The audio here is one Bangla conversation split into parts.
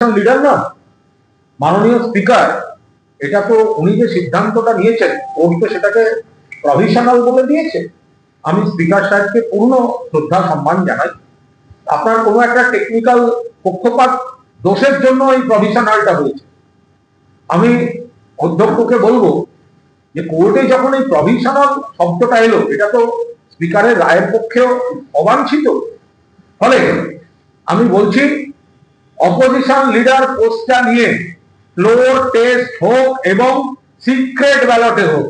লিডার না, মাননীয় স্পিকার, এটা তো উনি যে সিদ্ধান্তটা নিয়েছেন উনি তো সেটাকে প্রভিশনাল বলে দিয়েছে। আমি স্পিকার সাহেবকে পূর্ণ শ্রদ্ধা সম্মান জানাই। আপনার কোনো একটা টেকনিক্যাল পক্ষপাত দোষের জন্য এই প্রভিশনালটা হয়েছে। আমি অধ্যক্ষকে বলবো যে কোর্টে যখন এই প্রভিশনাল শব্দটা এলো, এটা তো স্পিকারের রায়ের পক্ষেও অবাঞ্ছিত। ফলে আমি বলছি অপোজিশন লিডার পোস্টটা নিয়ে ফ্লোর টেস্ট হোক এবং সিক্রেট ব্যালটে হোক।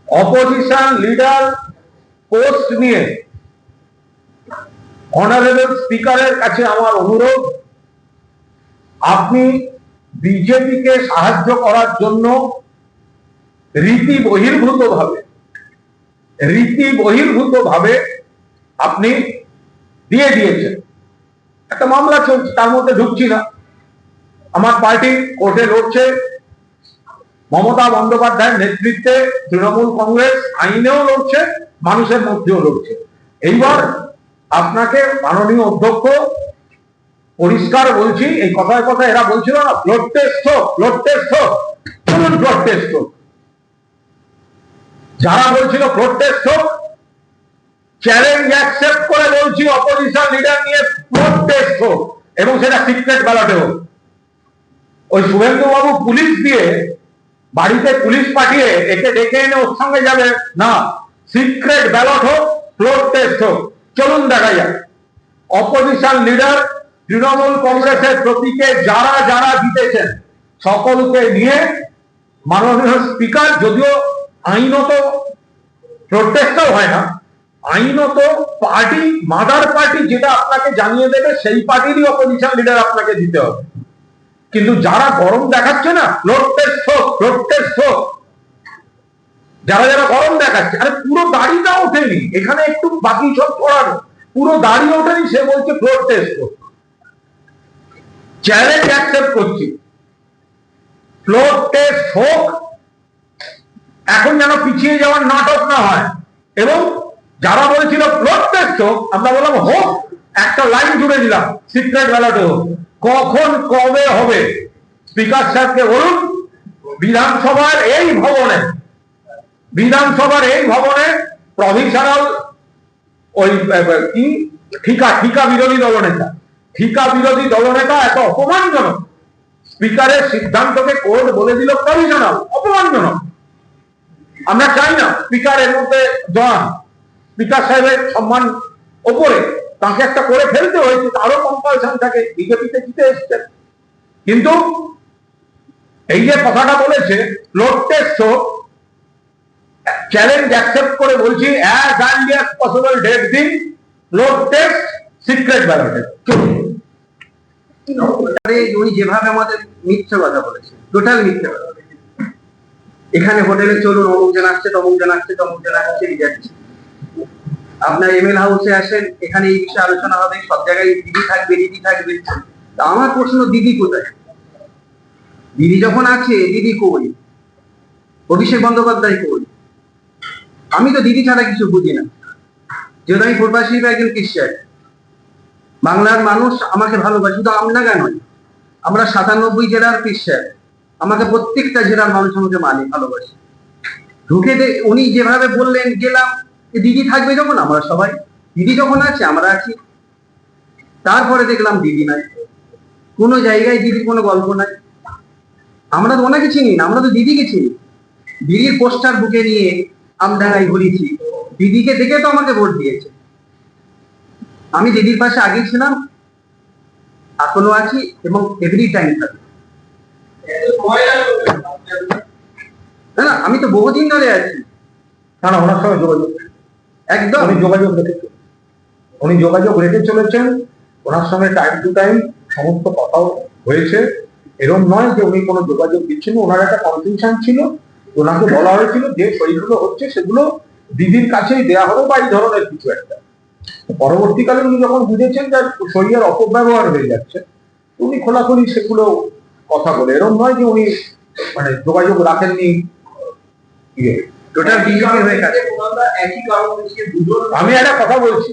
অপোজিশন লিডার পোস্ট নিয়ে অনারেবল স্পিকারের কাছে আমার অনুরোধ, আপনি বিজেপিকে সাহায্য করার জন্য রীতি বহির্ভূত ভাবে আপনি দিয়ে দিয়েছেন। একটা মামলা চলছে, তার মধ্যে ঢুকছি না। আমার পার্টি কোর্টে লড়ছে, মমতা বন্দ্যোপাধ্যায়ের নেতৃত্বে তৃণমূল কংগ্রেস আইনেও লড়ছে, মানুষের মধ্যেও লড়ছে। এইবার আপনাকে মাননীয় অধ্যক্ষ পরিষ্কার বলছি, এই কথায় কথায় এরা বলছিল না ফ্লোর টেস্ট হোক, চলুন ফ্লোর টেস্ট হোক। যারা বলছিল ফ্লোর টেস্ট হোক, চ্যালেঞ্জ অ্যাকসেপ্ট করে বলছি অপোজিশন লিডার নিয়ে ফ্লোর টেস্ট হোক এবং সেটা সিক্রেট ব্যালটে হোক। ওই শুভেন্দু বাবু পুলিশ দিয়ে বাড়িতে পুলিশ পাঠিয়ে একে ডেকে এনে ওর সঙ্গে যাবে না, সিক্রেট ব্যালট হোক, ফ্লোর টেস্ট হোক, চলুন দেখা যাক। অপোজিশন লিডার তৃণমূল কংগ্রেসের প্রতীকে যারা যারা জিতেছেন সকলকে নিয়ে মাননীয় স্পিকার, যদিও আইনত প্রোটেস্টও হয় না, আইনত পার্টি মাদার পার্টি যেটা আপনাকে জানিয়ে দেবে সেই পার্টিরই অপোজিশন লিডার আপনাকে দিতে হবে। কিন্তু যারা গরম দেখাচ্ছে না ফ্লোর টেস্ট হোক, যারা যারা গরম দেখাচ্ছে, আরে পুরো দাড়িটা ওঠেনি, এখানে একটু বাকি সব ছড়ানো, পুরো দাড়ি ওঠেনি, সে বলছে ফ্লোর টেস্ট হোক। চ্যালেঞ্জ অ্যাকসেপ্ট করছি, ফ্লোর টেস্ট হোক, এখন যেন পিছিয়ে যাওয়ার নাটক না হয়। এবং যারা বলেছিল ফ্লোর টেস্ট হোক, আমরা বললাম হোক, একটা লাইন জুড়ে দিলাম সিক্রেট ব্যালটে হোক। কখন কবে হবে স্পিকার সাহেবকে বলুন, বিধানসভার এই ভবনে প্রভিশনাল ওই কি ঠিকা বিরোধী দলনেতা এত অপমানজনক, স্পিকারের সিদ্ধান্তকে কোর্ট বলে দিল প্রভিশনাল, অপমানজনক। আমরা চাই না স্পিকার এর মধ্যে জড়ান। স্পিকার সাহেবের সম্মান ওপরে, তাকে একটা করে ফেলতে হয়েছে, তারও কম্পালশন থাকে, বিজেপিতে জিতে এসছেন। কিন্তু এই যে কথাটা বলেছে ফ্লোর টেস্ট হোক, চ্যালেঞ্জ অ্যাকসেপ্ট করে বলছি as early as possible date দিন, ফ্লোর টেস্ট সিক্রেট ব্যালটে। উনি যেভাবে আমাদের মিথ্যে কথা বলেছে, টোটাল মিথ্যে কথা। এখানে হোটেলে চলুন, অমুক জন আসছে, তমুক জন আসছে, যাচ্ছে। আপনার এমএল হাউসে আসেন, এখানে এই বিষয়ে আলোচনা হবে, সব জায়গায় দিদি থাকবে। তা আমার প্রশ্ন, দিদি কোথায়? দিদি যখন আছে, দিদি কই? অভিষেক বন্দ্যোপাধ্যায় কই? আমি তো দিদি ছাড়া কিছু বুঝি না। যেহেতু আমি প্রবাসী একজন খ্রিস্টান, বাংলার মানুষ আমাকে ভালোবাসে, শুধু আপনাকে নয়, আমরা 97 জেলার খ্রিস্টান, আমাকে প্রত্যেকটা জেলার মানুষ আমাকে মানে, ভালোবাসে। ঢুকে উনি যেভাবে বললেন, গেলাম, দিদি থাকবে যখন, আমরা সবাই, দিদি যখন আছে আমরা আছি। তারপরে দেখলাম দিদি নাই, কোনো জায়গায় দিদির কোনো গল্প নাই। আমরা তো ওনাকে চিনি না, আমরা তো দিদিকে চিনি। দিদির পোস্টার বুকে নিয়ে আমডাঙ্গায় ঘুরেছি, দিদিকে দেখে তো আমাকে ভোট দিয়েছে। আমি দিদির পাশে আগে ছিলাম, এখনো আছি এবং এভরি টাইম থাকি। না, আমি তো বহুদিন ধরে আছি। না, ওনার সঙ্গে যোগাযোগ একদম, উনি যোগাযোগ রেখে চলেছেন। ওনার সঙ্গে টাইম টু টাইম সমস্ত কথাও হয়েছে। এরকম নয় যে উনি কোনো যোগাযোগ দিচ্ছেন। ওনার একটা কনফিউশন ছিল, ওনাকে বলা হয়েছিল যে সইগুলো হচ্ছে সেগুলো দিদির কাছেই দেওয়া হবে বা এই ধরনের কিছু একটা। পরবর্তীকালে উনি যখন বুঝেছেন যে সইয়ের অপব্যবহার হয়ে যাচ্ছে, উনি খোলাখুলি সেগুলো কথা বলে। এরকম নয় যে উনি মানে যোগাযোগ রাখেননি। টোটাল বিজেপি হয়ে গেছে। আমি একটা কথা বলছি,